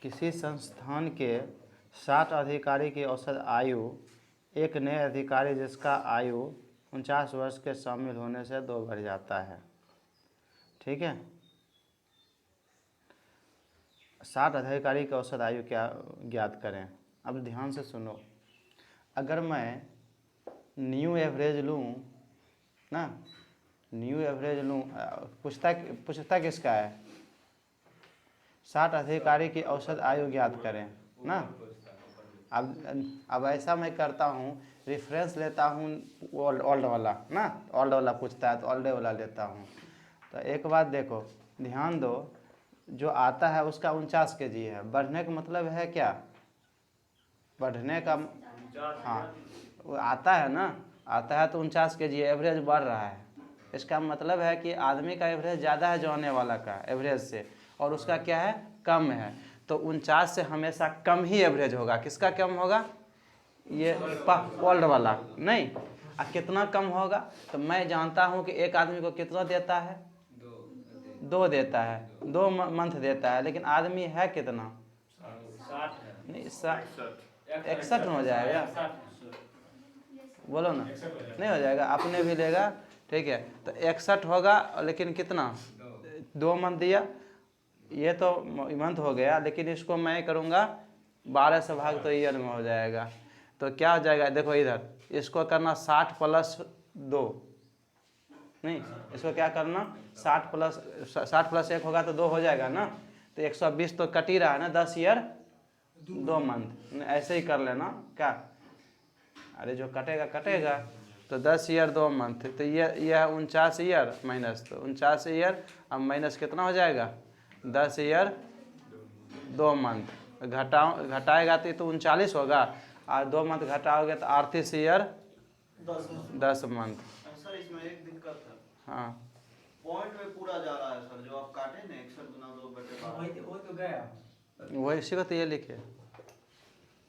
किसी संस्थान के 60 अधिकारी की औसत आयु एक नए अधिकारी जिसका आयु 49 वर्ष के शामिल होने से 2 बढ़ जाता है। ठीक है, 60 अधिकारी की औसत आयु क्या ज्ञात करें। अब ध्यान से सुनो, अगर मैं न्यू एवरेज लूँ ना, न्यू एवरेज लूँ, पूछता किसका है, 60 अधिकारी की औसत आयु ज्ञात करें ना। अब ऐसा मैं करता हूँ, रेफरेंस लेता हूँ ओल्ड वाला ना, ओल्ड वाला पूछता है तो ओल्ड वाला लेता हूँ। तो एक बात देखो, ध्यान दो, जो आता है उसका 49 kg है। बढ़ने का मतलब है क्या, बढ़ने का, हाँ वो आता है ना, आता है तो 49 kg एवरेज बढ़ रहा है। इसका मतलब है कि आदमी का एवरेज ज़्यादा है जो आने वाला का एवरेज से, और उसका क्या है, कम है। तो 49 से हमेशा कम ही एवरेज होगा। किसका कम होगा, ये ओल्ड वाला नहीं। कितना कम होगा, तो मैं जानता हूँ कि एक आदमी को कितना देता है, 2 देता है, 2 मंथ देता है, लेकिन आदमी है कितना, 60 है, नहीं 61 में हो जाएगा, बोलो ना, नहीं हो जाएगा, आपने भी लेगा। ठीक है, तो 61 होगा, लेकिन कितना, 2 मंथ दिया, ये तो मंथ हो गया, लेकिन इसको मैं करूँगा 12 से भाग तो ईयर में हो जाएगा। तो क्या हो जाएगा, देखो इधर इसको करना 60 + 2, नहीं इसको क्या करना 60 + 1 होगा तो 2 हो जाएगा ना। तो 120 तो कट ही रहा है ना, 10 ईयर 2 मंथ, ऐसे ही कर लेना क्या, अरे जो कटेगा कटेगा। तो 10 ईयर 2 मंथ, तो ये 49 ईयर माइनस, तो 49 ईयर अब माइनस कितना हो जाएगा, 10 ईयर 2 मंथ, घटाएगा तो ये तो 39 होगा, और 2 मंथ घटाओगे तो 38 ईयर 10 मंथ। सर इसमें एक दिक्कत है, हाँ पॉइंट में पूरा जा रहा है सर, जो आप काटे ना 61 × 2/12, वो तो गया, वही इसी को तो ये लिखे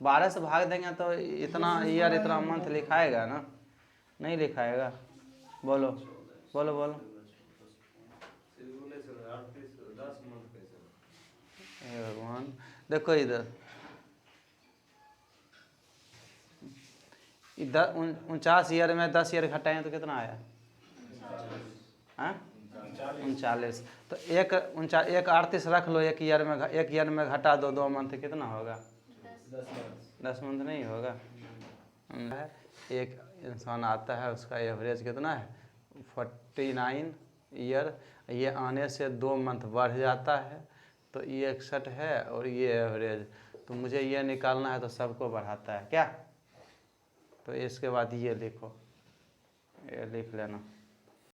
12 से भाग देंगे तो इतना ईयर इतना मंथ लिखाएगा ना, नहीं लिखाएगा। बोलो बोलो बोलो, हे भगवान, देखो इधर 49 ईयर में 10 ईयर घटाएं तो कितना आया, 39। तो एक 38 रख लो, एक ईयर में घटा दो 2 मंथ, कितना होगा, 10 मंथ नहीं होगा। एक इंसान आता है उसका एवरेज कितना है 49 ईयर, ये आने से 2 मंथ बढ़ जाता है, तो ये 61 है और ये एवरेज, तो मुझे ये निकालना है, तो सबको बढ़ाता है क्या। तो इसके बाद ये लिखो, ये लिख लेना,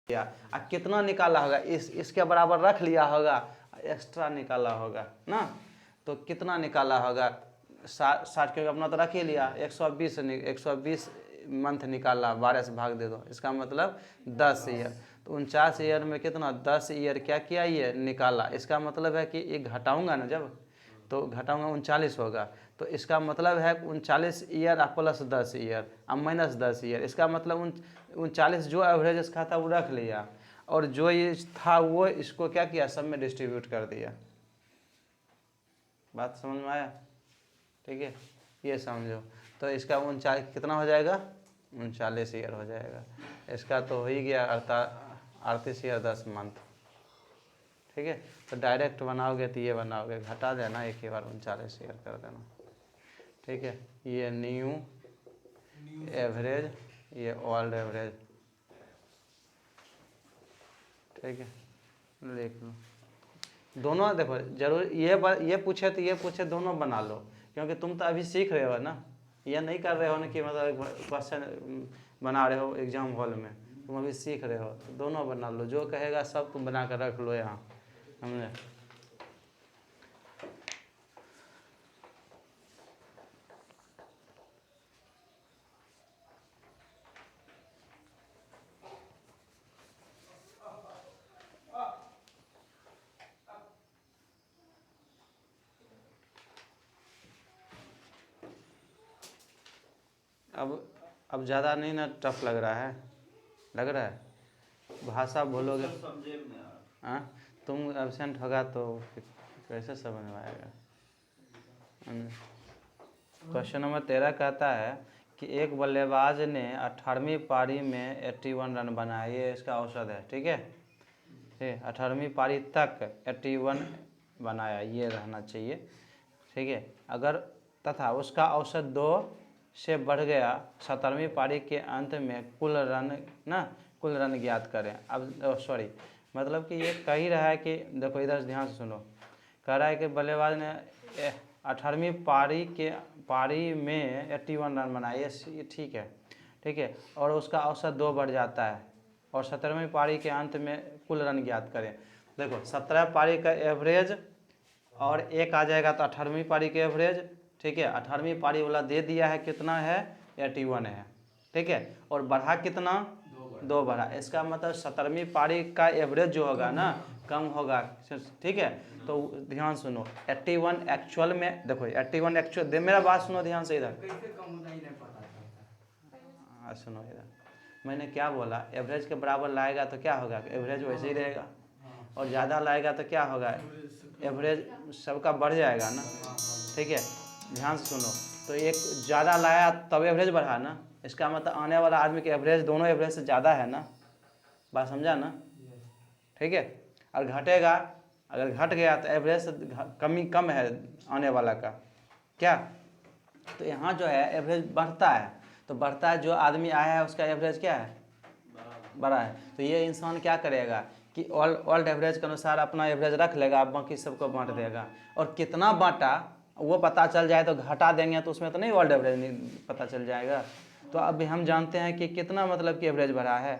या कितना निकाला होगा, इसके बराबर रख लिया होगा, एक्स्ट्रा निकाला होगा ना। तो कितना निकाला होगा, 60 के अपना तो रख ही लिया, 120 मंथ निकाला, 12 से भाग दे दो, इसका मतलब 10 ईयर। तो 49 ईयर में कितना, 10 ईयर क्या किया, ये निकाला। इसका मतलब है कि ये घटाऊंगा ना जब, तो घटाऊंगा 39 होगा, तो इसका मतलब है 39 ईयर + 10 ईयर माइनस 10 ईयर। इसका मतलब 39 जो एवरेज इसका था वो रख लिया, और जो ये था वो इसको क्या किया, सब में डिस्ट्रीब्यूट कर दिया। बात समझ में आया, ठीक है, ये समझो। तो इसका 39 कितना हो जाएगा, 39 ईयर हो जाएगा। इसका तो हो ही गया 38 ईयर 10 मंथ। ठीक है, तो डायरेक्ट बनाओगे तो ये बनाओगे, घटा देना एक ही बार 39 ईयर कर देना। ठीक है, ये न्यू एवरेज, ये ओल्ड एवरेज। ठीक है, लिख लो दोनों। देखो जरूर ये पूछे तो ये पूछे, दोनों बना लो, क्योंकि तुम तो अभी सीख रहे हो ना, ये नहीं कर रहे हो ना कि मतलब क्वेश्चन बना रहे हो एग्जाम हॉल में, तुम अभी सीख रहे हो, तो दोनों बना लो, जो कहेगा सब तुम बना कर रख लो यहाँ, समझे। अब ज़्यादा नहीं ना टफ लग रहा है, लग रहा है, भाषा बोलोगे, समझे में यार, हाँ तुम एब्सेंट होगा तो कैसे समझ में आएगा। क्वेश्चन नंबर 13 कहता है कि एक बल्लेबाज ने 18वीं पारी में 81 रन बनाए, ये इसका औसत है। ठीक है, 18वीं पारी तक 81 बनाया, ये रहना चाहिए। ठीक है, अगर तथा उसका औसत 2 से बढ़ गया 17वीं पारी के अंत में कुल रन ज्ञात करें। अब सॉरी, मतलब कि ये कह ही रहा है कि देखो इधर से ध्यान से सुनो, कह रहा है कि बल्लेबाज ने 18वीं पारी में 81 रन बनाए, ये ठीक है। ठीक है, और उसका औसत 2 बढ़ जाता है और 17वीं पारी के अंत में कुल रन ज्ञात करें। देखो 17 पारी का एवरेज और एक आ जाएगा तो 18वीं पारी के एवरेज। ठीक है, 18वीं पारी वाला दे दिया है, कितना है 81 है। ठीक है, और बढ़ा कितना 2 बढ़ा, इसका मतलब 17वीं पारी का एवरेज जो होगा ना कम होगा। ठीक है, तो ध्यान सुनो 81 एक्चुअल में, देखो 81 एक्चुअल, मेरा बात सुनो ध्यान से इधर। सुनो इधर, मैंने क्या बोला, एवरेज के बराबर लाएगा तो क्या होगा, एवरेज वैसे ही रहेगा, और ज़्यादा लाएगा तो क्या होगा, एवरेज सबका बढ़ जाएगा ना। ठीक है, ध्यान से सुनो, तो एक ज़्यादा लाया तब एवरेज बढ़ा ना, इसका मतलब आने वाला आदमी के एवरेज दोनों एवरेज से ज़्यादा है ना, बात समझा ना। ठीक है, और घटेगा, अगर घट गया तो एवरेज से कम है आने वाला का, क्या, तो यहाँ जो है एवरेज बढ़ता है, तो बढ़ता है, जो आदमी आया है उसका एवरेज क्या है, बड़ा है। तो ये इंसान क्या करेगा कि ओल्ड एवरेज के अनुसार अपना एवरेज रख लेगा, बाकी सबको बांट देगा, और कितना बांटा वो पता चल जाए तो घटा देंगे, तो उसमें तो नहीं ओल्ड एवरेज नहीं पता चल जाएगा। तो अभी हम जानते हैं कि कितना मतलब कि एवरेज बढ़ा है,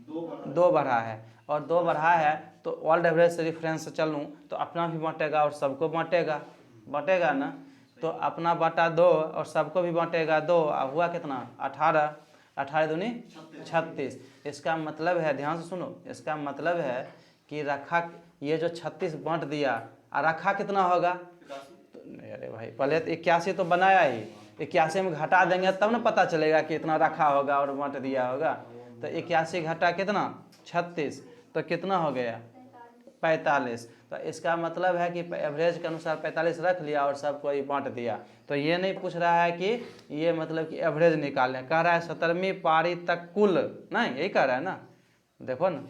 2 बढ़ा है, और 2 बढ़ा है तो ओल्ड एवरेज से रेफरेंस से चलूँ तो अपना भी बांटेगा और सबको बांटेगा ना, तो अपना बांटा 2 और सबको भी बांटेगा 2, हुआ कितना 18, 18 दूनी 36। इसका मतलब है, ध्यान से सुनो, इसका मतलब है कि रखा, ये जो 36 बांट दिया और रखा कितना होगा, तो अरे भाई पहले तो 81 तो बनाया ही, 81 में घटा देंगे तब ना पता चलेगा कि इतना रखा होगा और बांट दिया होगा। तो 81 घटा कितना 36, तो कितना हो गया 45। तो इसका मतलब है कि एवरेज के अनुसार 45 रख लिया और सबको ही बांट दिया। तो ये नहीं पूछ रहा है कि ये मतलब कि एवरेज निकालने, कह रहा है 17वीं पारी तक कुल, नहीं यही कह रहा है ना, देखो ना,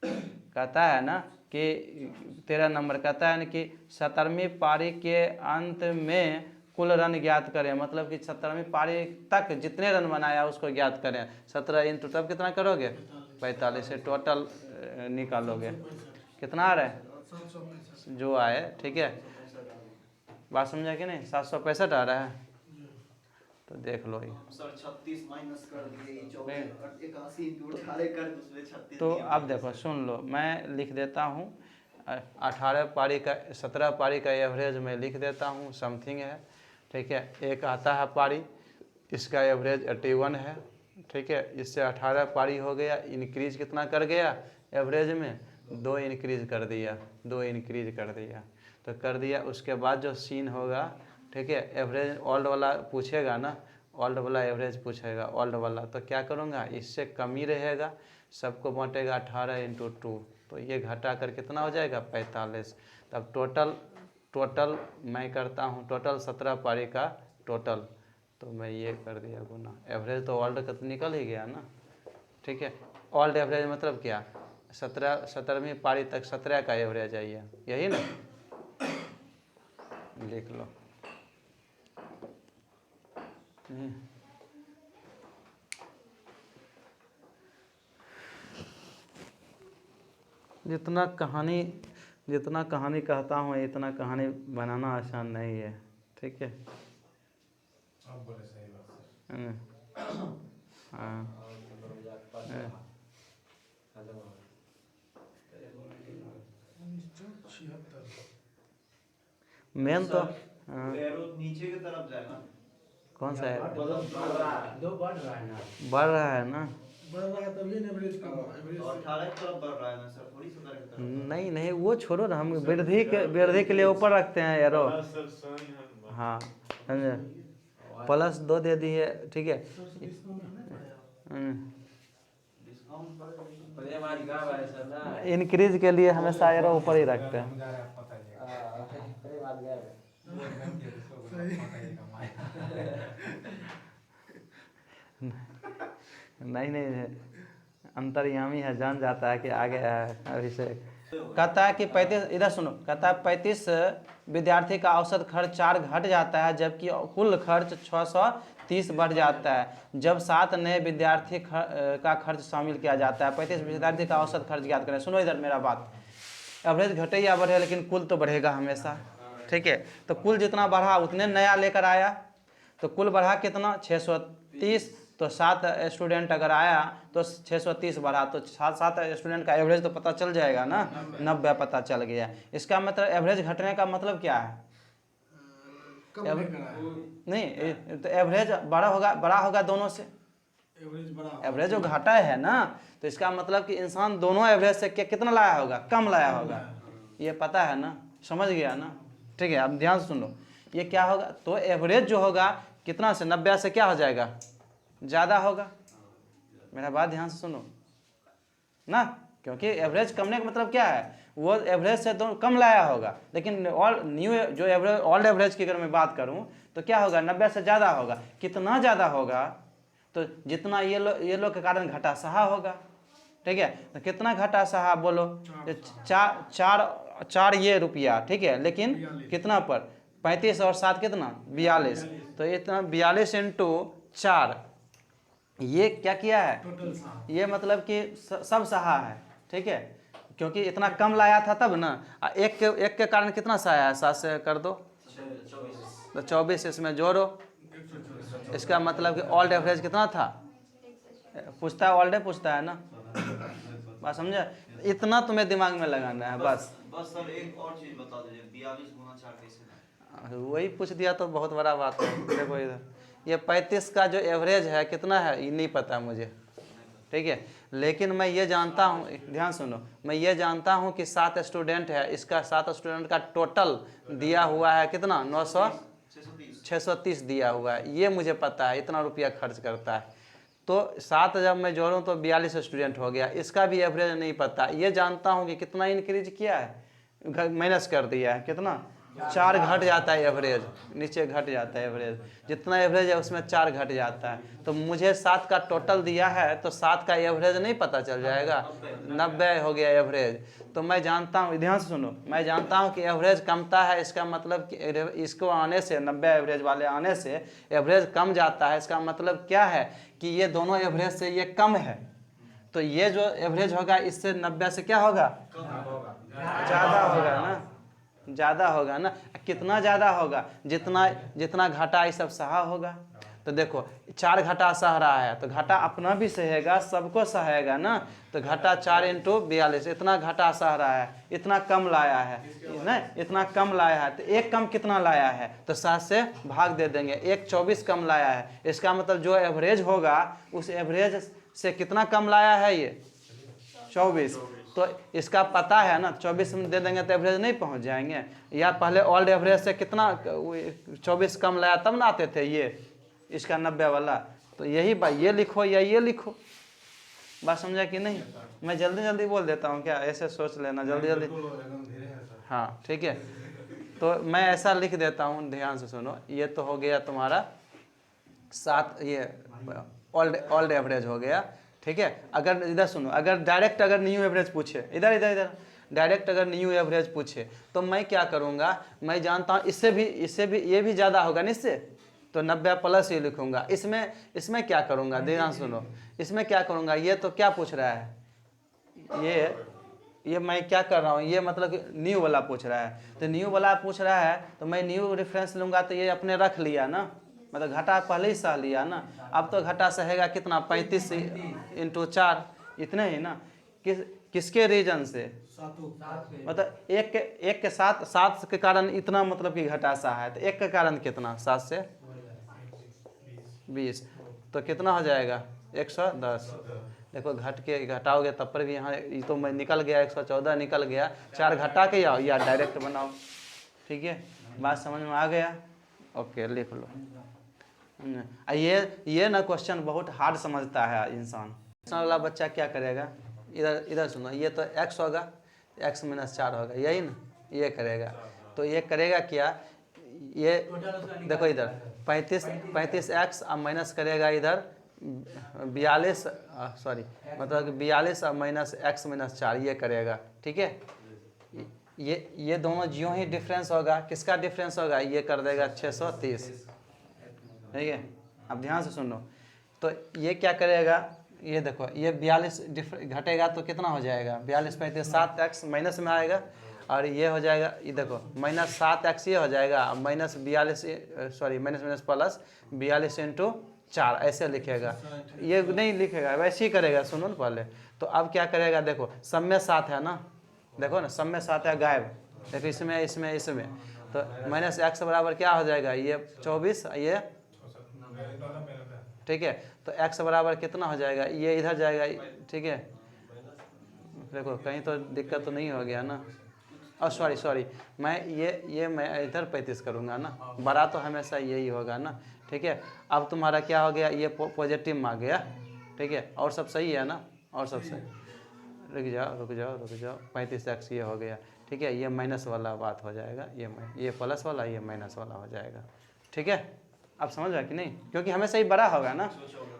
कहता है ना कि 13 नंबर कहता है ना कि 17वीं पारी के अंत में कुल रन ज्ञात करें, मतलब कि 17वीं पारी तक जितने रन बनाया उसको ज्ञात करें। 17 इंटू तब कितना करोगे 45 से टोटल निकालोगे, कितना आ रहा है जो आए। ठीक है, बात समझा कि नहीं, 765 आ रहा है, तो देख लो ये सर 36 माइनस कर दिए, 81 इंटू 18 कर दो, उसमें 36 तो दिया अब देखो सुन लो, मैं लिख देता हूँ 18 पारी का 17 पारी का एवरेज मैं लिख देता हूँ, समथिंग है। ठीक है, एक आता है पारी, इसका एवरेज 81 है। ठीक है, इससे 18 पारी हो गया, इंक्रीज कितना कर गया एवरेज में, 2 इंक्रीज कर दिया, 2 इंक्रीज कर दिया, तो कर दिया। उसके बाद जो सीन होगा, ठीक है, एवरेज ओल्ड वाला पूछेगा ना, ओल्ड वाला एवरेज पूछेगा ओल्ड वाला, तो क्या करूँगा, इससे कम ही रहेगा, सबको बांटेगा 18 इंटू 2, तो ये घटा कर कितना हो जाएगा 45। तब टोटल मैं करता हूँ, टोटल 17 पारी का टोटल, तो मैं ये कर दिया गुना, एवरेज तो ओल्ड का तो निकल ही गया ना। ठीक है, ओल्ड एवरेज मतलब क्या, 17वीं पारी तक 17 का एवरेज है, यही ना, लिख लो। जितना कहानी कहता हूँ, इतना कहानी बनाना आसान नहीं है। ठीक है, आप बोले सही बात सर। हाँ, मेन तो एरो नीचे की तरफ जाएगा, कौन सा है, दो बढ़ रहा है ना, बढ़ रहा है ना, बढ़ रहा है तभी एवरेज का एवरेज तो 18 की तरफ बढ़ रहा है ना सर, थोड़ी 17 की तरफ। नहीं वो छोड़ो ना, हम वृद्धि के लिए ऊपर रखते हैं एरो। हाँ समझे, +2 दे दी है। ठीक है, इंक्रीज के लिए हमेशा एरो ऊपर ही रखते हैं। नहीं नहीं, अंतर्यामी है, जान जाता है कि आगे है अभिषेक। कहता है कि 35, इधर सुनो, कहता है 35 विद्यार्थी का औसत खर्च 4 घट जाता है, जबकि कुल खर्च 630 बढ़ जाता है जब 7 नए विद्यार्थी का खर्च शामिल किया जाता है। 35 विद्यार्थी का औसत खर्च ज्ञात करें। सुनो इधर मेरा बात, एवरेज घटे या बढ़े लेकिन कुल तो बढ़ेगा हमेशा, ठीक है। तो कुल जितना बढ़ा उतने नया लेकर आया, तो कुल बढ़ा कितना 630, तो 7 स्टूडेंट अगर आया तो 630 बढ़ा, तो 7 स्टूडेंट का एवरेज तो पता चल जाएगा ना, 90 पता चल गया। इसका मतलब एवरेज घटने का मतलब क्या है? नहीं, तो एवरेज बड़ा होगा दोनों से, एवरेज जो घटा है ना, तो इसका मतलब कि इंसान दोनों एवरेज से कितना लाया होगा? कम लाया होगा। ये पता है ना, समझ गया ना, ठीक है। अब ध्यान से सुनो, ये क्या होगा, तो एवरेज जो होगा कितना से 90 से क्या हो जाएगा? ज़्यादा होगा। मेरा बात ध्यान से सुनो ना, क्योंकि एवरेज कमने का मतलब क्या है, वो एवरेज से तो कम लाया होगा। लेकिन ऑल न्यू जो एवरेज, ओल्ड एवरेज की अगर मैं बात करूं तो क्या होगा? 90 से ज़्यादा होगा। कितना ज़्यादा होगा? तो जितना ये लो के कारण घटा सहा होगा, ठीक है। तो कितना घटा सहा बोलो? चार ये रुपया, ठीक है। लेकिन कितना पर? 35 और 7 कितना? 42। तो इतना 42 इंटू 4, ये क्या किया है? ये मतलब कि सब सहा है, ठीक है, क्योंकि इतना कम लाया था तब ना। एक के कारण कितना सहा है? 7 से कर दो तो 24, इसमें जोड़ो। इसका मतलब कि ऑल्ड एवरेज कितना था? पूछता है, ऑल्ड पूछता है ना, बात समझे? इतना तुम्हें दिमाग में लगाना है बस। सर एक और चीज बता दीजिए, 42 गुना 4 कैसे ना? वही पूछ दिया तो बहुत बड़ा बात है। देखो इधर, ये 35 का जो एवरेज है कितना है ये नहीं पता मुझे, ठीक है। लेकिन मैं ये जानता हूँ, ध्यान सुनो, मैं ये जानता हूँ कि 7 स्टूडेंट है, इसका 7 स्टूडेंट का टोटल दिया हुआ है कितना? 630 दिया हुआ है, ये मुझे पता है, इतना रुपया खर्च करता है। तो 7 जब मैं जोड़ूँ तो 42 स्टूडेंट हो गया। इसका भी एवरेज नहीं पता, ये जानता हूँ कि कितना इंक्रीज किया है, माइनस कर दिया है, कितना? 4 घट जाता है एवरेज, नीचे घट जाता है एवरेज, जितना एवरेज है उसमें 4 घट जाता है। तो मुझे 7 का टोटल दिया है, तो 7 का एवरेज नहीं पता चल जाएगा? 90 हो गया एवरेज। तो मैं जानता हूँ, ध्यान से सुनो, मैं जानता हूँ कि एवरेज कमता है, इसका मतलब कि इसको आने से, 90 एवरेज वाले आने से एवरेज कम जाता है। इसका मतलब क्या है कि ये दोनों एवरेज से ये कम है, तो ये जो एवरेज होगा इससे 90 से क्या होगा? ज़्यादा होगा ना, ज़्यादा होगा ना। कितना ज़्यादा होगा? जितना घाटा ये सब सहा होगा। तो देखो 4 घाटा सह रहा है, तो घाटा अपना भी सहेगा, सबको सहेगा ना। तो घाटा 4 इंटू 42, इतना घाटा सह रहा है, इतना कम लाया है ना, इतना कम लाया है। तो एक कम कितना लाया है? तो 7 से भाग दे देंगे, 1 24 कम लाया है। इसका मतलब जो एवरेज होगा उस एवरेज से कितना कम लाया है? ये 24। तो इसका पता है ना, 24 में दे देंगे तो एवरेज नहीं पहुंच जाएंगे। या पहले ओल्ड एवरेज से कितना 24 कम लाया तब ना आते थे ये, इसका 90 वाला। तो यही बात, ये लिखो या ये लिखो, बात समझा कि नहीं? मैं जल्दी जल्दी बोल देता हूँ क्या, ऐसे सोच लेना जल्दी जल्दी। हाँ ठीक है, तो मैं ऐसा लिख देता हूँ, ध्यान से सुनो। ये तो हो गया तुम्हारा 7, ये ओल्ड एवरेज हो गया, ठीक है। अगर इधर सुनो, अगर डायरेक्ट अगर न्यू एवरेज पूछे, इधर इधर इधर डायरेक्ट अगर न्यू एवरेज पूछे तो मैं क्या करूँगा? मैं जानता हूँ इससे भी ये भी ज़्यादा होगा ना इससे, तो 90 प्लस ये लिखूँगा। इसमें क्या करूँगा? ध्यान सुनो, इसमें क्या करूँगा? ये तो क्या पूछ रहा है, ये मैं क्या कर रहा हूँ, ये मतलब न्यू वाला पूछ रहा है। तो न्यू वाला पूछ रहा है तो मैं न्यू रेफरेंस लूँगा, तो ये अपने रख लिया ना, मतलब घाटा पहले ही सह लिया ना। अब तो घाटा सहेगा कितना? 35 इंटू 4, इतने ही ना। किसके रीजन से? मतलब एक के साथ 7 के कारण इतना मतलब कि घाटा सहा है। तो एक के कारण कितना? 7 से 20, तो कितना हो जाएगा? 110। देखो घट के घटाओगे तब पर भी यहाँ, ये तो मैं निकल गया, 114 निकल गया। 4 घटा के आओ या डायरेक्ट बनाओ, ठीक है। बात समझ में आ गया? ओके, लिख लो। ये ना क्वेश्चन बहुत हार्ड समझता है इंसान वाला बच्चा। क्या करेगा? इधर सुनो, ये तो x होगा, x - 4 होगा, यही ना, ये करेगा। तो ये करेगा क्या? ये टोटल उसका देखो इधर 35x अब माइनस करेगा इधर 42 सॉरी मतलब कि 42 और माइनस x माइनस 4 ये करेगा, ठीक है। ये दोनों ज्यों ही डिफरेंस होगा, किसका डिफरेंस होगा, ये कर देगा 630, ठीक है। अब ध्यान से सुनो, तो ये क्या करेगा, ये देखो ये 42 घटेगा तो कितना हो जाएगा, 42 35 7x माइनस में आएगा, और ये हो जाएगा, ये देखो माइनस 7x ये हो जाएगा, minus 42 sorry minus minus plus 42 into 4 ऐसे लिखेगा, ये नहीं लिखेगा, वैसे ही करेगा, सुनो ना पहले। तो अब क्या करेगा, देखो सब में 7 है ना, देखो ना सब में 7 है गायब, देखो इसमें तो माइनस x बराबर क्या हो जाएगा, ये 24 ये, ठीक है। तो x बराबर कितना हो जाएगा, ये इधर जाएगा, ठीक है। देखो कहीं तो दिक्कत तो नहीं हो गया ना, और सॉरी मैं ये मैं इधर 35 करूँगा ना, बड़ा तो हमेशा यही होगा ना, ठीक है। अब तुम्हारा क्या हो गया, ये पॉजिटिव में आ गया, ठीक है, और सब सही है ना, और सब सही, रुक जाओ 35x ये हो गया, ठीक है। ये माइनस वाला बात हो जाएगा, ये प्लस वाला, ये माइनस वाला हो जाएगा, ठीक है। आप समझ रहे कि नहीं, क्योंकि हमेशा ही बड़ा होगा ना,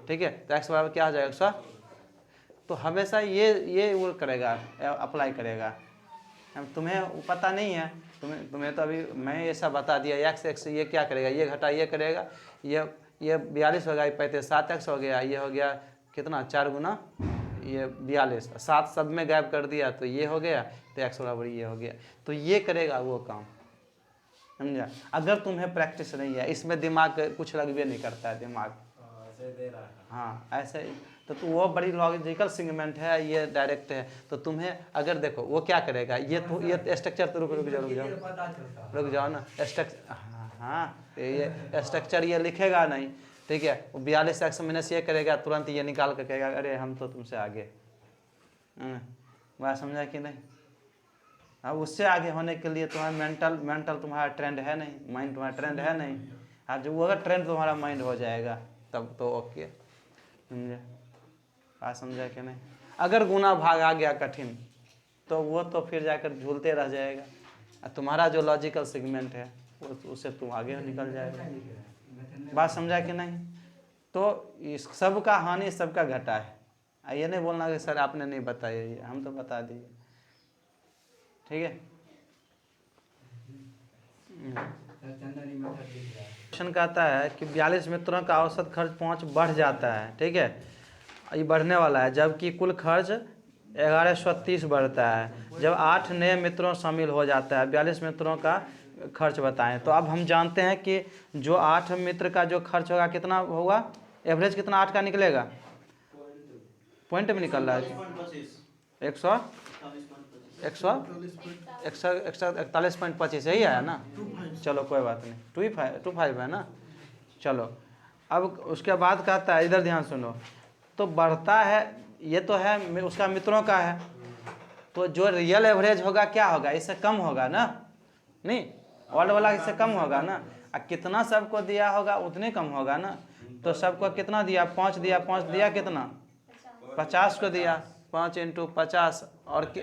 ठीक है। तो x बराबर क्या हो जाएगा 100, तो हमेशा ये वो करेगा, अप्लाई करेगा। तुम्हें पता नहीं है, तुम्हें तो अभी मैं ऐसा बता दिया, x ये क्या करेगा, ये घटा ये करेगा, ये 42 हो गया, 35 7x हो गया, ये हो गया कितना 4 गुना ये 42, 7 सब में गायब कर दिया तो ये हो गया, तो x बराबर ये हो गया, तो ये करेगा वो काम, समझा। अगर तुम्हें प्रैक्टिस नहीं है, इसमें दिमाग कुछ लगवे नहीं करता है दिमाग, हाँ ऐसे, तो वो बड़ी लॉजिकल सेगमेंट है, ये डायरेक्ट है। तो तुम्हें अगर देखो वो क्या करेगा, ये स्ट्रक्चर तो रुक जाओ ना, स्ट्रक्चर हाँ ये स्ट्रक्चर ये लिखेगा नहीं, ठीक है। वो 42x माइनस ये करेगा, तुरंत ये निकाल कर कहेगा अरे हम तो तुमसे आगे, बात समझा कि नहीं। अब उससे आगे होने के लिए तुम्हारा मेंटल तुम्हारा ट्रेंड है नहीं, माइंड तुम्हारा ट्रेंड है नहीं। हाँ जो अगर ट्रेंड तुम्हारा माइंड हो जाएगा तब तो ओके, समझे, बात समझा कि नहीं। अगर गुना भाग आ गया कठिन तो वो तो फिर जाकर झूलते रह जाएगा, तुम्हारा जो लॉजिकल सेगमेंट है उससे तुम आगे निकल जाएगा, बात समझा कि नहीं। तो इस सब का हानि सबका घटा है, ये नहीं बोलना कि सर आपने नहीं बताया, ये हम तो बता दिए, ठीक है। क्वेश्चन कहता है कि 42 मित्रों का औसत खर्च 5 बढ़ जाता है, ठीक है, ये बढ़ने वाला है, जबकि कुल खर्च 1130 बढ़ता है जब 8 नए मित्रों शामिल हो जाता है। 42 मित्रों का खर्च बताएं। तो अब हम जानते हैं कि जो 8 मित्र का जो खर्च होगा कितना होगा, एवरेज कितना 8 का निकलेगा, पॉइंट में निकल रहा है 141.25 यही आया ना, चलो कोई बात नहीं, 25 है ना। चलो अब उसके बाद कहता है, इधर ध्यान सुनो, तो बढ़ता है, ये तो है उसका मित्रों का है, तो जो रियल एवरेज होगा क्या होगा, इससे कम होगा ना, नहीं वर्ल्ड वाला इससे कम होगा ना, कितना सबको दिया होगा उतने कम होगा ना। तो सबको कितना दिया, 5 दिया, 5 दिया कितना 50 को दिया, 5 इंटू 50 और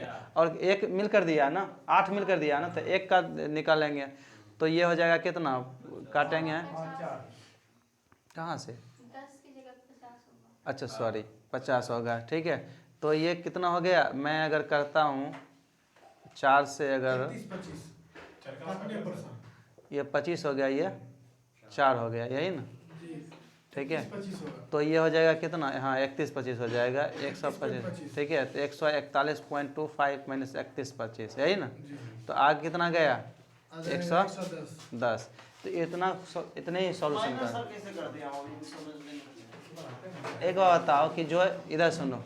एक मिलकर दिया ना, 8 मिलकर दिया ना, तो एक का निकालेंगे तो ये हो जाएगा कितना, काटेंगे कहाँ से, 10 की जगह 50 होगा। अच्छा सॉरी 50 होगा, ठीक है। तो ये कितना हो गया, मैं अगर करता हूँ 4 से, अगर ये 25 हो गया, ये 4 हो गया, यही ना, ठीक है। तो ये हो जाएगा कितना, हाँ 31-25 हो जाएगा, 125, ठीक है। तो 141.25 माइनस 31-25 यही ना, तो आगे कितना गया 110। तो इतने ही सॉल्यूशन का एक बार बताओ कि जो इधर सुनो,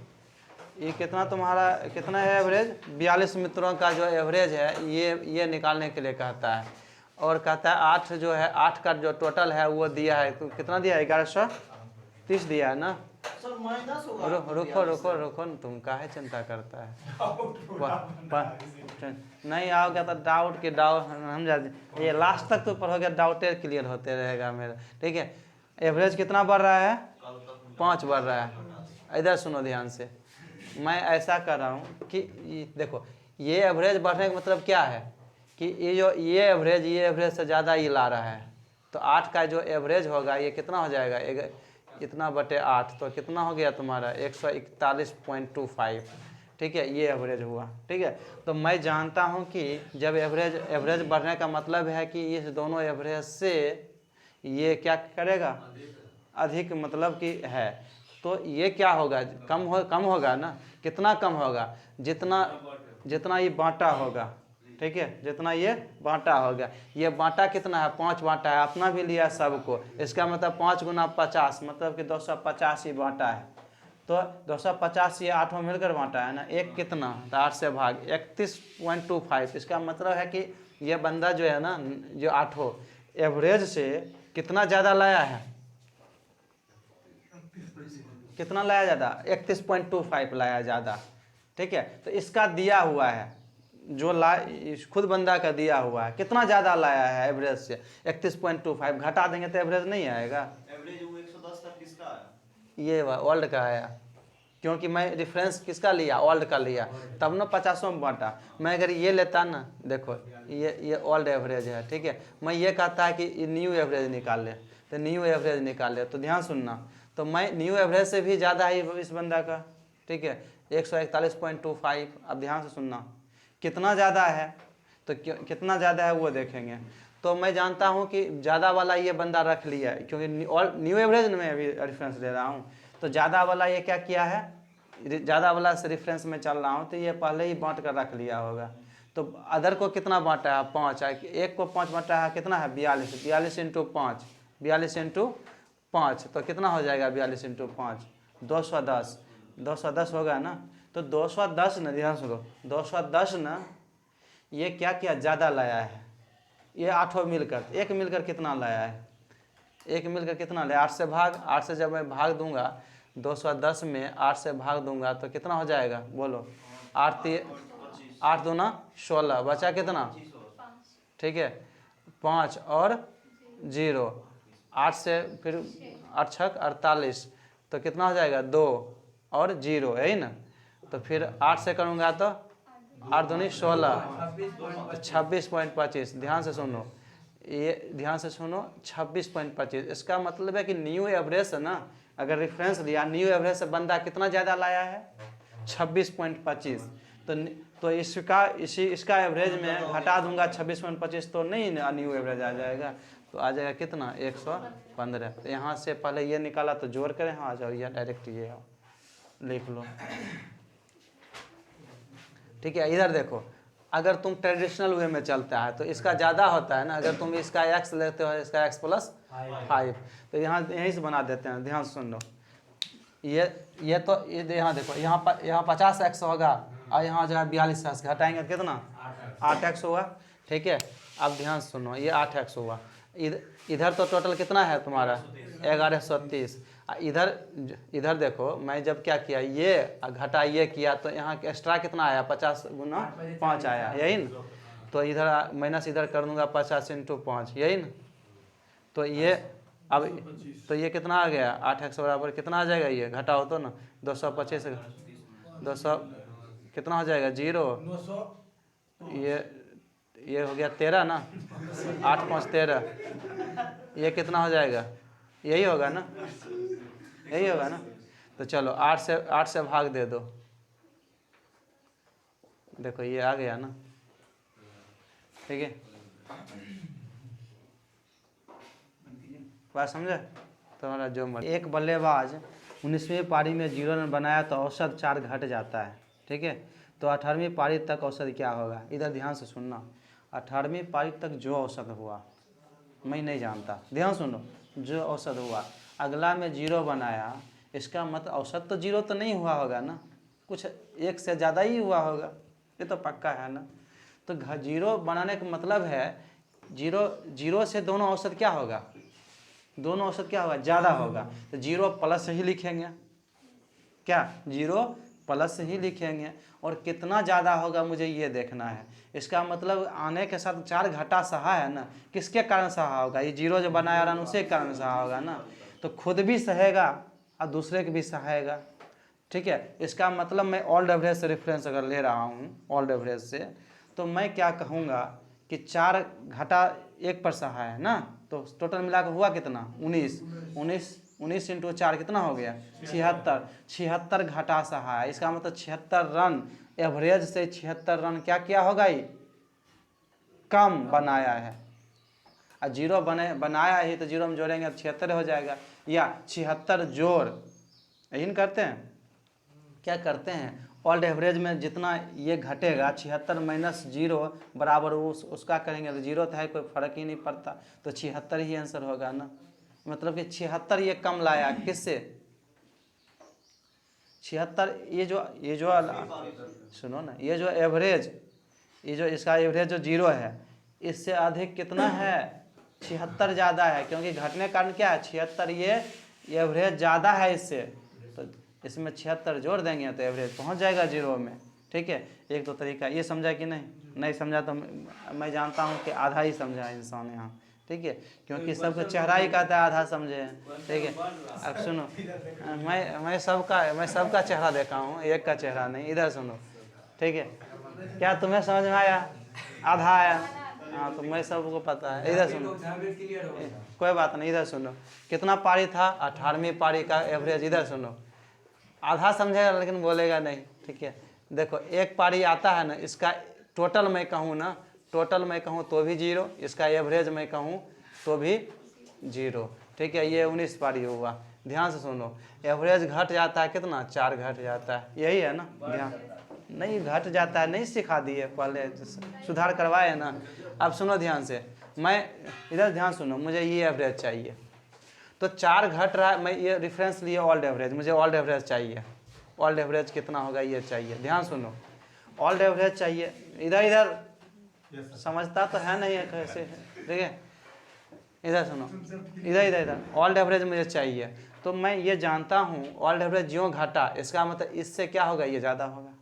ये कितना तुम्हारा कितना है एवरेज, 42 मित्रों का जो एवरेज है ये निकालने के लिए कहता है, और कहता है 8 जो है 8 का जो टोटल है वो दिया है, तो कितना दिया है 1130 दिया है ना। सर माइनस होगा, रुको तुम काहे चिंता करता है, नहीं आओगे तो डाउट के डाउट हम जा, ये लास्ट तक तो पढ़ोगे डाउटे क्लियर होते रहेगा मेरा, ठीक है। एवरेज कितना बढ़ रहा है, 5 बढ़ रहा है। इधर सुनो ध्यान से, मैं ऐसा कर रहा हूँ कि देखो ये एवरेज बढ़ने का मतलब क्या है कि ये एवरेज से ज़्यादा ये ला रहा है, तो 8 का जो एवरेज होगा ये कितना हो जाएगा, इतना बटे 8, तो कितना हो गया तुम्हारा 141.25। ठीक है, ये एवरेज हुआ। ठीक है, तो मैं जानता हूँ कि जब एवरेज बढ़ने का मतलब है कि इस दोनों एवरेज से ये क्या करेगा, अधिक मतलब कि है, तो ये क्या होगा, कम होगा ना। कितना कम होगा, जितना ये बांटा होगा। ठीक है, जितना ये बांटा होगा, ये बांटा कितना है, 5 बांटा है, अपना भी लिया सबको, इसका मतलब 5 गुना 50 मतलब कि 250 ही बांटा है। तो 250 ये 8 में मिलकर बांटा है ना, एक कितना, तो 8 से भाग 31.25। इसका मतलब है कि ये बंदा जो है ना, जो 8 एवरेज से कितना ज़्यादा लाया है, कितना लाया ज़्यादा, 31.25 लाया ज़्यादा। ठीक है, तो इसका दिया हुआ है, जो खुद बंदा का दिया हुआ है, कितना ज़्यादा लाया है एवरेज से, 31.25। घटा देंगे तो एवरेज नहीं आएगा। एवरेज वो 110 तक किसका आया? ये ओल्ड का आया, क्योंकि मैं रेफरेंस किसका लिया, ओल्ड का लिया, तब ना 50 में बांटा। मैं अगर ये लेता ना, देखो ये ओल्ड एवरेज है। ठीक है, मैं ये कहता है कि न्यू एवरेज निकाल ले, तो न्यू एवरेज निकाल ले, तो ध्यान सुनना, तो मैं न्यू एवरेज से भी ज़्यादा है इस बंदा का। ठीक है, 141.25। अब ध्यान से सुनना, कितना ज़्यादा है, तो कितना ज़्यादा है वो देखेंगे। तो मैं जानता हूँ कि ज़्यादा वाला ये बंदा रख लिया है, क्योंकि न्यू एवरेज में अभी रेफरेंस ले रहा हूँ, तो ज़्यादा वाला ये क्या किया है, ज़्यादा वाला से रेफरेंस में चल रहा हूँ, तो ये पहले ही बांट कर रख लिया होगा। तो अदर को कितना बांटा है, 5 है, एक को 5 बांटा है, कितना है 42, 42 इंटू 5, 42 इंटू 5, तो कितना हो जाएगा 42 इंटू 5, 210, 210 होगा ना। तो 210 ना, ध्यान सुनो, 210 ना, ये क्या किया, ज़्यादा लाया है, ये 8 मिलकर, एक मिलकर कितना लाया है, एक मिलकर कितना लाया, 8 से भाग, 8 से जब मैं भाग दूंगा 210 में 8 से भाग दूंगा तो कितना हो जाएगा, बोलो, 8 दूना 16, बचा कितना, ठीक है, 5 और 0, 8 से फिर 8 छक 48, तो कितना हो जाएगा 2 और 0, है ना। तो फिर 8 से करूँगा तो 8 दूनी 16, 26.25। ध्यान से सुनो, ये ध्यान से सुनो, 26.25। इसका मतलब है कि न्यू एवरेज से ना, अगर रेफरेंस लिया, न्यू एवरेज से बंदा कितना ज़्यादा लाया है, 26.25। तो इसका एवरेज में घटा दूंगा 26.25, तो नहीं न्यू एवरेज आ जाएगा, तो आ जाएगा कितना 115। तो यहाँ से पहले ये निकाला तो जोड़ करें, हाँ आ जाओ, ये डायरेक्ट ये आओ लिख लो। ठीक है, इधर देखो, अगर तुम ट्रेडिशनल वे में चलता है तो इसका ज़्यादा होता है ना, अगर तुम इसका x लेते हो, इसका x + 5, तो यहाँ यहीं से बना देते हैं। ध्यान सुन लो, ये तो ये यहाँ देखो, यहाँ 50x होगा और यहाँ जो है 42x, घटाएंगे कितना 8x होगा। ठीक है, अब ध्यान सुनो, ये 8x हुआ, इधर तो टोटल कितना है तुम्हारा 1130। इधर देखो, मैं जब क्या किया, ये घटा ये किया, तो यहाँ एक्स्ट्रा कितना आया, 50 गुना 5 आया, यही ना। तो इधर माइनस इधर कर दूंगा 50 इंटू 5, यही ना। तो ये अब तो ये कितना आ गया, 8x बराबर कितना आ जाएगा, ये घटाओ तो ना 225, 200 कितना हो जाएगा 0, ये हो गया 13 ना, 8 5 13, ये कितना हो जाएगा, यही होगा ना, यही होगा ना। तो चलो 8 से भाग दे दो, देखो ये आ गया ना। ठीक है, बात समझे तुम्हारा जो मर्जी। एक बल्लेबाज 19वीं पारी में 0 रन बनाया तो औसत 4 घट जाता है। ठीक है, तो 18वीं पारी तक औसत क्या होगा, इधर ध्यान से सुनना। 18वीं पारी तक जो औसत हुआ मैं नहीं जानता, ध्यान सुनो, जो औसत हुआ, अगला में 0 बनाया, इसका मतलब औसत तो 0 तो नहीं हुआ होगा ना, कुछ 1 से ज़्यादा ही हुआ होगा, ये तो पक्का है ना। तो 0 बनाने का मतलब है 0 से दोनों औसत क्या होगा, दोनों औसत क्या होगा, ज़्यादा होगा, तो 0 प्लस ही लिखेंगे, क्या 0 प्लस ही लिखेंगे, और कितना ज़्यादा होगा मुझे ये देखना है। इसका मतलब आने के साथ 4 घटा सहा है ना, किसके कारण सहा होगा, ये 0 जो बनाया रहा उसी के कारण सहा होगा ना, तो खुद भी सहेगा और दूसरे के भी सहेगा। ठीक है, इसका मतलब मैं ओल्ड एवरेज से रेफरेंस अगर ले रहा हूँ, ओल्ड एवरेज से, तो मैं क्या कहूँगा कि 4 घटा 1 पर सहा है ना, तो टोटल मिलाकर हुआ कितना 19 इंटू 4 कितना हो गया 76 घटा सहा है। इसका मतलब 76 रन एवरेज से 76 रन क्या किया होगा ये कम बनाया है। और जीरो बनाया ही तो जीरो में जोड़ेंगे तो 76 हो जाएगा, या 76 जोड़ यही न करते हैं। क्या करते हैं ऑल्ड एवरेज में जितना ये घटेगा 76 माइनस 0 बराबर उसका करेंगे तो जीरो तो है, कोई फर्क ही नहीं पड़ता, तो 76 ही आंसर होगा ना। मतलब कि 76 ये कम लाया किससे 76 ये जो सुनो ना, ये जो एवरेज ये जो इसका एवरेज जो 0 है इससे अधिक कितना है 76 ज़्यादा है, क्योंकि घटने का कारण क्या है 76 ये एवरेज ज़्यादा है इससे, तो इसमें 76 जोड़ देंगे तो एवरेज पहुंच जाएगा 0 में। ठीक है, एक दो तरीका ये समझा कि नहीं समझा तो मैं जानता हूं कि आधा ही समझा है इंसान यहाँ। ठीक है, क्योंकि सबका चेहरा ही कहता है आधा समझे हैं। ठीक है, अब सुनो, मैं सबका चेहरा देखा हूँ, एक का चेहरा नहीं। इधर सुनो, ठीक है, क्या तुम्हें समझ में आया आधा आया? हाँ, तो मैं सबको पता है। इधर सुनो, कोई बात नहीं, इधर सुनो, कितना पारी था 18वीं पारी का एवरेज। इधर सुनो, आधा समझेगा लेकिन बोलेगा नहीं। ठीक है, देखो एक पारी आता है ना, इसका टोटल मैं कहूँ ना, टोटल मैं कहूँ तो भी 0, इसका एवरेज मैं कहूँ तो भी 0। ठीक है, ये 19 पारी हुआ। ध्यान से सुनो, एवरेज घट जाता है कितना 4 घट जाता है, यही है ना। ध्यान नहीं घट जाता है, नहीं सिखा दिए पहले, सुधार करवाए ना। अब सुनो ध्यान से, मैं इधर ध्यान सुनो, मुझे ये एवरेज चाहिए तो 4 घट रहा है, मैं ये रेफरेंस लिए ऑल्ड एवरेज, मुझे ऑल्ड एवरेज चाहिए। ऑल्ड एवरेज कितना होगा ये चाहिए, ध्यान सुनो, ऑल्ड एवरेज चाहिए। इधर समझता तो है नहीं है कैसे, ठीक है, इधर सुनो, इधर ऑल्ड एवरेज मुझे चाहिए, तो मैं ये जानता हूँ ऑल्ड एवरेज ज्यों घटा, इसका मतलब इससे क्या होगा ये ज़्यादा होगा।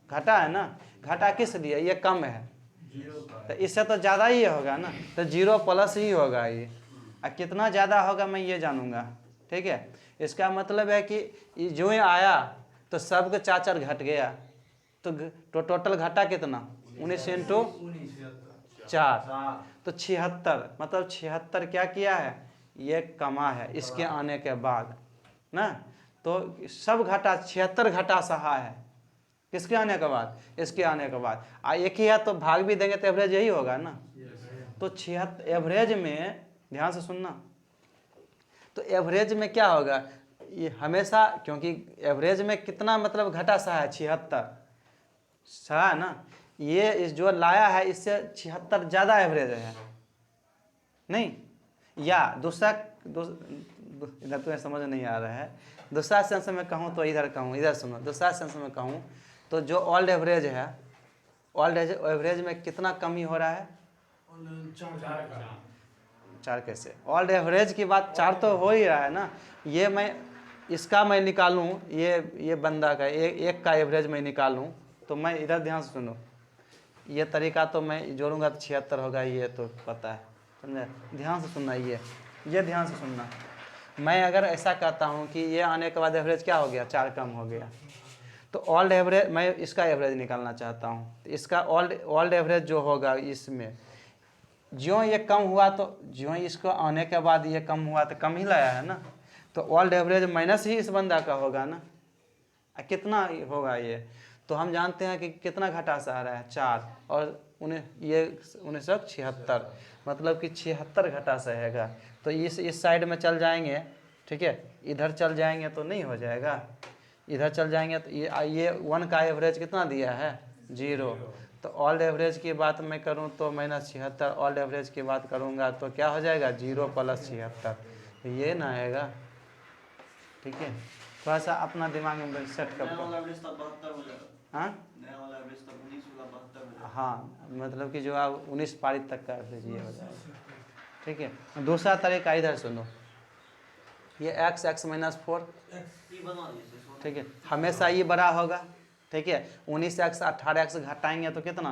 घटा है ना, घटा किस लिए, ये कम है तो इससे तो ज़्यादा ही होगा ना, तो 0 प्लस ही होगा ये। कितना ज़्यादा होगा मैं ये जानूंगा। ठीक है, इसका मतलब है कि जो ही आया तो सबके 4 घट गया, तो टोटल घटा कितना 19 इंटू 4 तो 76, मतलब 76 क्या किया है ये कमा है इसके आने के बाद ना, तो सब घटा 76 घटा सहा है किसके आने के बाद, इसके आने के बाद। एक ही है तो भाग भी देंगे तो एवरेज यही होगा ना। तो 76 एवरेज में ध्यान से सुनना, तो एवरेज में क्या होगा ये हमेशा, क्योंकि एवरेज में कितना मतलब घटा सहा है 76 सहा ना, ये इस जो लाया है इससे 76 ज़्यादा एवरेज है नहीं। या दूसरा इधर तुम्हें समझ नहीं आ रहा है, दूसरा सेंस में कहूँ तो इधर कहूँ, इधर सुनो, दूसरा सेंस में कहूँ तो जो ऑल्ड एवरेज है, ऑल्ड एवरेज में कितना कमी हो रहा है 4 कैसे, ऑल्ड एवरेज की बात 4 तो हो ही रहा है ना। ये मैं इसका मैं निकालूं, ये बंदा का एक का एवरेज मैं निकालूं, तो मैं इधर ध्यान से सुनो, ये तरीका तो मैं जोड़ूंगा तो 76 होगा, ये तो पता है, समझे। ध्यान से सुनना, ये ध्यान से सुनना, मैं अगर ऐसा कहता हूँ कि ये आने के बाद एवरेज क्या हो गया 4 कम हो गया, तो ऑल्ड एवरेज मैं इसका एवरेज निकालना चाहता हूँ, तो इसका ऑल्ड एवरेज जो होगा इसमें ज्यों ये कम हुआ तो ज्यों इसको आने के बाद ये कम हुआ तो कम ही लाया है ना, तो ऑल्ड एवरेज माइनस ही इस बंदा का होगा ना। कितना होगा ये, तो हम जानते हैं कि कितना घटा सा आ रहा है 4 और ये 1976, मतलब कि 76 घटा सहेगा। तो इस साइड में चल जाएंगे, ठीक है, इधर चल जाएंगे तो नहीं हो जाएगा, इधर चल जाएंगे तो ये 1 का एवरेज कितना दिया है 0। तो ऑल्ड एवरेज की बात मैं करूं तो -76, ऑल्ड एवरेज की बात करूंगा तो क्या हो जाएगा 0 + 76, तो ये ना आएगा। ठीक है, थोड़ा सा अपना दिमाग में सेट कर, हाँ हाँ, मतलब कि जो आप 19 पारी तक का एवरेज ये हो जाएगा। ठीक है, दूसरा तरीका इधर सुनो, ये x -4, ठीक है, हमेशा ये बड़ा होगा। ठीक है, 19x 18x घटाएंगे तो कितना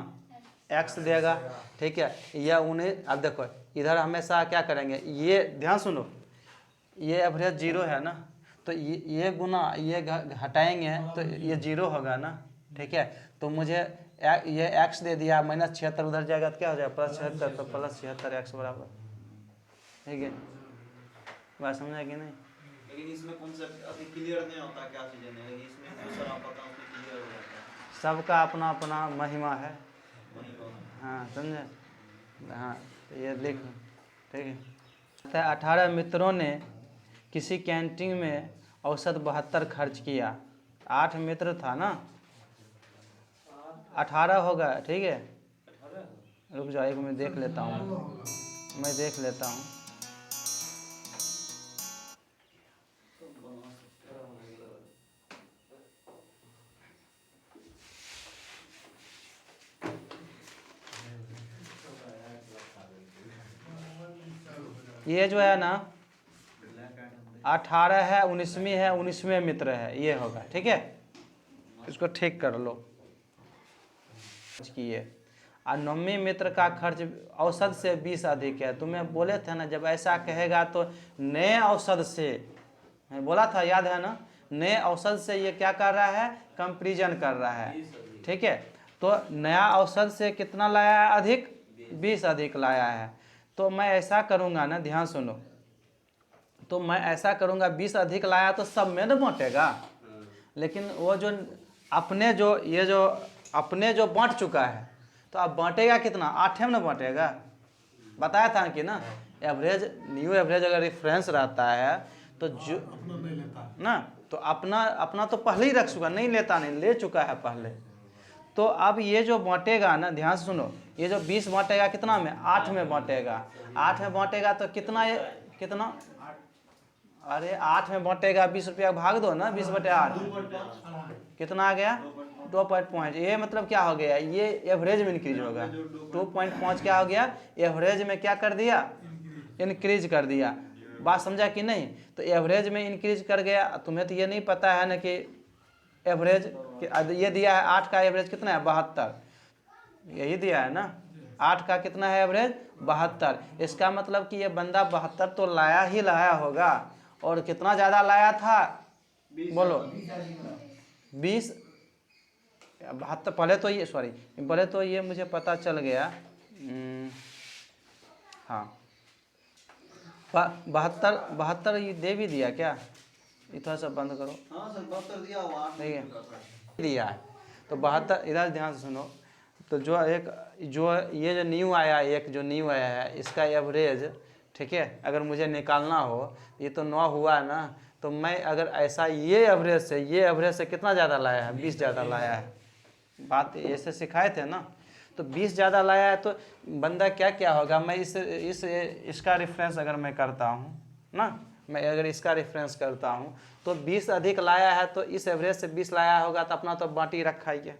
x देगा। ठीक है, यह 19, अब देखो इधर हमेशा क्या करेंगे, ये ध्यान सुनो, ये एवरेज 0 है ना, तो ये गुना ये घटाएंगे तो ये 0 होगा ना। ठीक है, तो मुझे ये x दे दिया -76 उधर जाएगा तो क्या हो जाएगा +76, तो +76 x बराबर, ठीक है। बात समझा कि नहीं? लेकिन इसमें कॉन्सेप्ट अभी क्लियर नहीं होता क्या चीजें नहीं, लेकिन इसमें दूसरा पता उसमें क्लियर हो जाता है। सबका अपना अपना महिमा है। वही बात। हाँ समझे। हाँ तो ये लिख, ठीक है। 18 मित्रों ने किसी कैंटीन में औसत 72 खर्च किया। 8 मित्र था ना, 18 होगा, ठीक है। रुक जाओ एक मैं देख लेता हूँ, मैं देख लेता हूँ। ये जो है ना 18 है, 19वीं है, 19वें मित्र है, ये होगा, ठीक है। इसको ठीक कर लो किए। और 9वें मित्र का खर्च औसत से 20 अधिक है। तुम्हें बोले थे ना, जब ऐसा कहेगा तो नए औसत से, मैं बोला था याद है ना, नए औसत से ये क्या कर रहा है, कंपैरिजन कर रहा है, ठीक है। तो नया औसत से कितना लाया है अधिक, 20 अधिक लाया है। तो मैं ऐसा करूँगा ना, ध्यान सुनो, तो मैं ऐसा करूँगा 20 अधिक लाया तो सब में न बांटेगा, लेकिन वो जो अपने जो ये जो अपने जो बांट चुका है, तो अब बांटेगा कितना, 8 में न बांटेगा। बताया था कि ना, एवरेज न्यू एवरेज अगर रेफरेंस रहता है तो जो अपना नहीं लेता ना, तो अपना अपना तो पहले ही रख चुका, नहीं लेता, नहीं ले चुका है पहले। तो अब ये जो बांटेगा ना, ध्यान से सुनो, ये जो 20 बांटेगा कितना में, 8 में बांटेगा। 8 में बांटेगा तो कितना, ये कितना, अरे 8 में बांटेगा, 20 रुपया भाग दो ना, 20/8 कितना आ गया, 2.5। ये मतलब क्या हो गया, ये एवरेज में इंक्रीज होगा। 2.5 क्या हो गया, एवरेज में क्या कर दिया, इंक्रीज कर दिया। बात समझा कि नहीं? तो एवरेज में इंक्रीज कर गया। तुम्हें तो ये नहीं पता है ना कि एवरेज, ये दिया है 8 का एवरेज कितना है, 72, यही दिया है ना। 8 का कितना है एवरेज, 72। इसका मतलब कि ये बंदा 72 तो लाया ही लाया होगा, और कितना ज़्यादा लाया था, बोलो 20, 72। पहले तो ये, सॉरी, पहले तो ये मुझे पता चल गया। हाँ 72 ये दे भी दिया क्या, ये थोड़ा सा बंद करो। हाँ सर 72 दिया हुआ, 8 ठीक है, मिनट का खर्च। दिया है। तो 72, इधर ध्यान से सुनो, तो जो ये जो न्यू आया, एक जो न्यू आया है, इसका एवरेज, ठीक है, अगर मुझे निकालना हो, ये तो 9 हुआ ना, तो मैं अगर ऐसा ये एवरेज से कितना ज़्यादा लाया है, 20 ज़्यादा लाया है। बात ऐसे सिखाए थे ना, तो 20 ज़्यादा लाया है, तो बंदा क्या क्या होगा, मैं इसका रेफरेंस अगर मैं करता हूँ ना, मैं अगर इसका रेफरेंस करता हूँ, तो 20 अधिक लाया है, तो इस एवरेज से 20 लाया होगा, तो अपना तो बाँटी रखा ही है,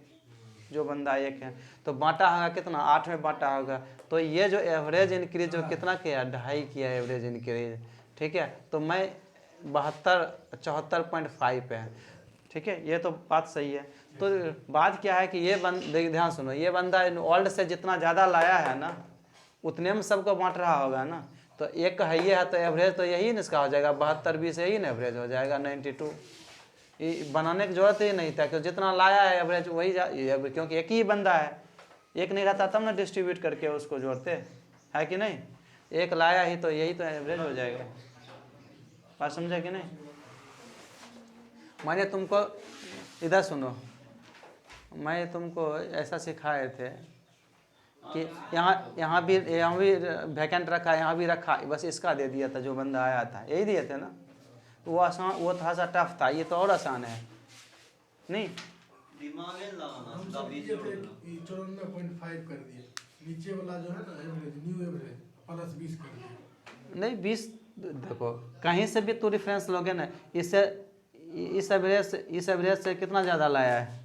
जो बंदा एक है, तो बांटा होगा कितना, 8 में बांटा होगा। तो ये जो एवरेज इंक्रीज जो कितना किया, 2.5 किया एवरेज इंक्रीज, ठीक है। तो मैं 74.5 पे है, ठीक है, ये तो बात सही है। तो बात क्या है कि ये ध्यान सुनो, ये बंदा ओल्ड से जितना ज़्यादा लाया है ना, उतने में सबको बांट रहा होगा ना। तो एक है ये है, तो एवरेज तो यही न इसका हो जाएगा, 72-20 यही ना एवरेज हो जाएगा, 92। ये बनाने की जरूरत ही नहीं था, क्योंकि जितना लाया है एवरेज वही क्योंकि एक ही बंदा है, एक नहीं रहता तब ना डिस्ट्रीब्यूट करके उसको जोड़ते है कि नहीं। एक लाया ही तो यही तो एवरेज हो जाएगा। बात समझा कि नहीं? मैंने तुमको, इधर सुनो, मैं तुमको ऐसा सिखाए थे कि यहाँ भी वैकेंट रखा, यहाँ भी रखा, बस इसका दे दिया था, जो बंदा आया था यही दिए थे ना। वो आसान, वो थोड़ा सा टफ था, ये तो और आसान है नहीं। दिमाग है लगाना, हम उसका सब 20 किए थे, जोड़ना। 94.5 कर दिए, नीचे वाला जो है ना एवरेज, न्यू एवरेज +20 कर दिए। नहीं 20, देखो कहीं से भी तो रेफरेंस लोगे ना, इससे इस एवरेज से कितना ज़्यादा लाया है,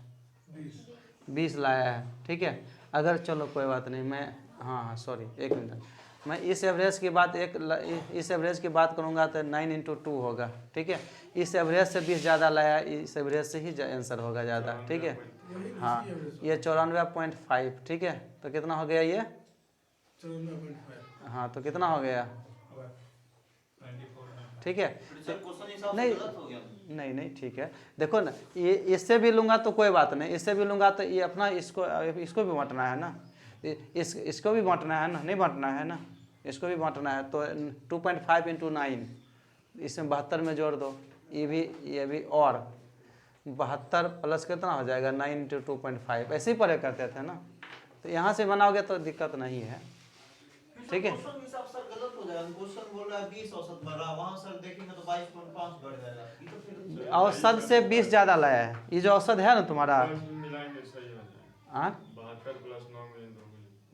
20 लाया है, ठीक है। अगर चलो कोई बात नहीं, मैं हाँ सॉरी, एक मिनट, मैं इस एवरेज की बात इस एवरेज की बात करूँगा तो 9 × 2 होगा, ठीक है। इस एवरेज से 20 ज़्यादा लाया, इस एवरेज से ही आंसर होगा ज़्यादा, ठीक है। हाँ ये 94.5, ठीक है। तो कितना हो गया ये, 94.5। हाँ तो कितना हो गया, ठीक है। सर क्वेश्चन हिसाब से नहीं गलत हो गया। नहीं नहीं ठीक है, देखो ना ये इससे भी लूँगा तो कोई बात नहीं, इससे भी लूँगा तो ये अपना इसको भी बांटना है ना, इसको भी बांटना है ना, नहीं बांटना है ना, इसको भी बांटना है। तो 2.5 × 9 इसमें 72 में जोड़ दो, ये भी और 72 प्लस कितना हो जाएगा 9 × 2.5, ऐसे ही पढ़े करते थे ना। तो यहाँ से बनाओगे तो दिक्कत नहीं है, ठीक है। क्वेश्चन हिसाब सर गलत हो जाएगा। क्वेश्चन बोल रहा है 20 औसत बढ़ रहा है, वहां सर देखेंगे तो 22.5 बढ़ जाएगा। ये तो फिर औसत से 20 ज़्यादा लाया है, ये जो औसत है ना तुम्हारा। हाँ 72 + 9 में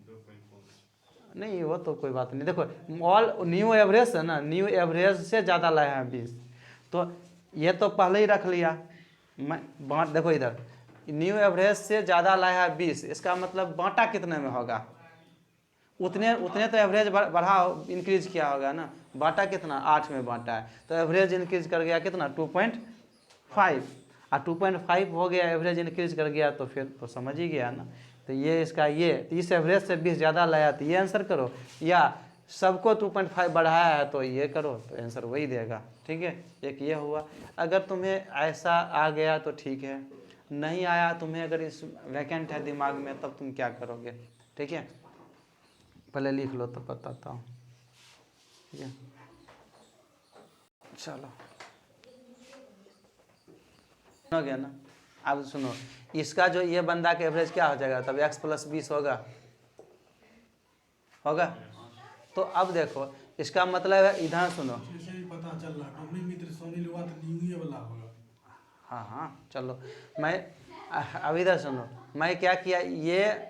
2.5। नहीं वो तो कोई बात नहीं, देखो ऑल न्यू एवरेज है ना, न्यू एवरेज से ज़्यादा लाया है 20, तो ये तो पहले ही रख लिया। मैं बाँट देखो इधर, न्यू एवरेज से ज़्यादा लाया है 20, इसका मतलब बाँटा कितने में होगा, उतने तो एवरेज बढ़ा इंक्रीज किया होगा ना। बाँटा कितना 8 में बाँटा है, तो एवरेज इंक्रीज कर गया कितना 2.5, और 2.5 हो गया एवरेज इंक्रीज कर गया, तो फिर तो समझ ही गया ना। तो ये इसका ये इस एवरेज से 20 ज़्यादा लाया तो ये आंसर करो, या सबको 2.5 बढ़ाया है तो ये करो, तो आंसर वही देगा, ठीक है। एक ये हुआ। अगर तुम्हें ऐसा आ गया तो ठीक है, नहीं आया तुम्हें, अगर इस वैकेंट है दिमाग में, तब तुम क्या करोगे, ठीक है। पहले लिख लो तो बताता हूँ, ठीक है। चलो हो गया ना। अब सुनो, इसका जो ये बंदा का एवरेज क्या हो जाएगा, तब x + 20 होगा। तो अब देखो इसका मतलब है, इधर सुनो, जैसे ही पता चल रहा है कंपनी मित्र सोनी हुआ तो न्यू वाला होगा। हाँ हाँ चलो, मैं अब इधर सुनो, मैं क्या किया, ये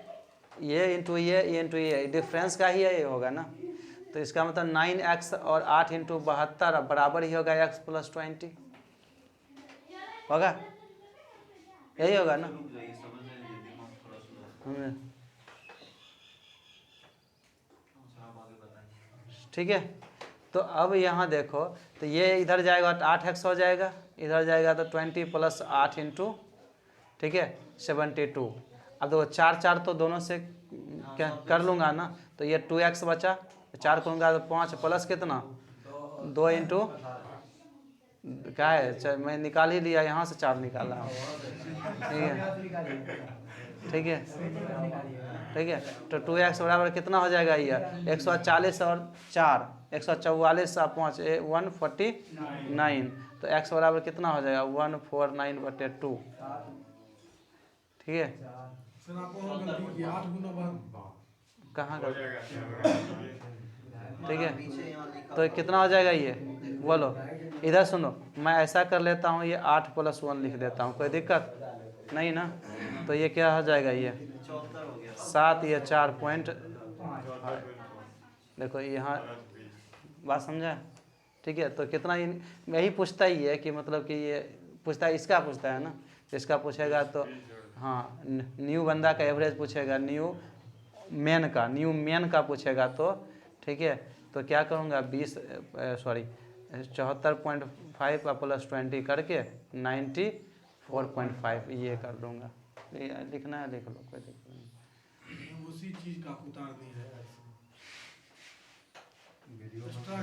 इंटू ये डिफरेंस का ही ये होगा ना। तो इसका मतलब 9x और 8 × 72 बराबर ही होगा x + 20 होगा, यही होगा ना। रुक जाइए, समझने दीजिए, दिमाग थोड़ा स्लो है। हमें सर आप आगे बताएं। ठीक है। तो अब यहाँ देखो, तो ये इधर जाएगा तो 8x हो जाएगा, इधर जाएगा तो 20 + 8 × ठीक है 72। अब देखो 4 तो दोनों से क्या कर लूँगा ना, तो ये 2x बचा, 4 करूँगा तो 5 प्लस कितना 2 × क्या है, मैं निकाल ही लिया, यहाँ से 4 निकाला हूँ, ठीक है ठीक है। तो 2x बराबर कितना हो जाएगा, ये 140 और 4 144 और 5 149, तो x बराबर कितना हो जाएगा 149/2, ठीक है। सर आपको हम गलती की 8 गुना बाद कहाँ हो का, जाएगा। ठीक है। पीछे यहाँ लिखा तो कितना हो जाएगा ये, बोलो। इधर सुनो, मैं ऐसा कर लेता हूँ, ये 8 + 1 लिख देता हूँ, कोई दिक्कत नहीं ना। तो ये क्या हो जाएगा, ये 74 हो गया। 7, ये 4 पॉइंट, देखो यहाँ बात समझा, ठीक है। तो कितना यही पूछता ही है कि मतलब कि ये पूछता है, इसका पूछता है ना, इसका पूछेगा तो हाँ न्यू बंदा का एवरेज पूछेगा, न्यू मेन का पूछेगा, तो ठीक है। तो क्या करूँगा 74.5 + 20 करके 94.5 ये कर दूँगा। लिखना है लिख लो, कोई दिक्कत नहीं। हम उसी चीज का उतार नहीं रहे एक्स्ट्रा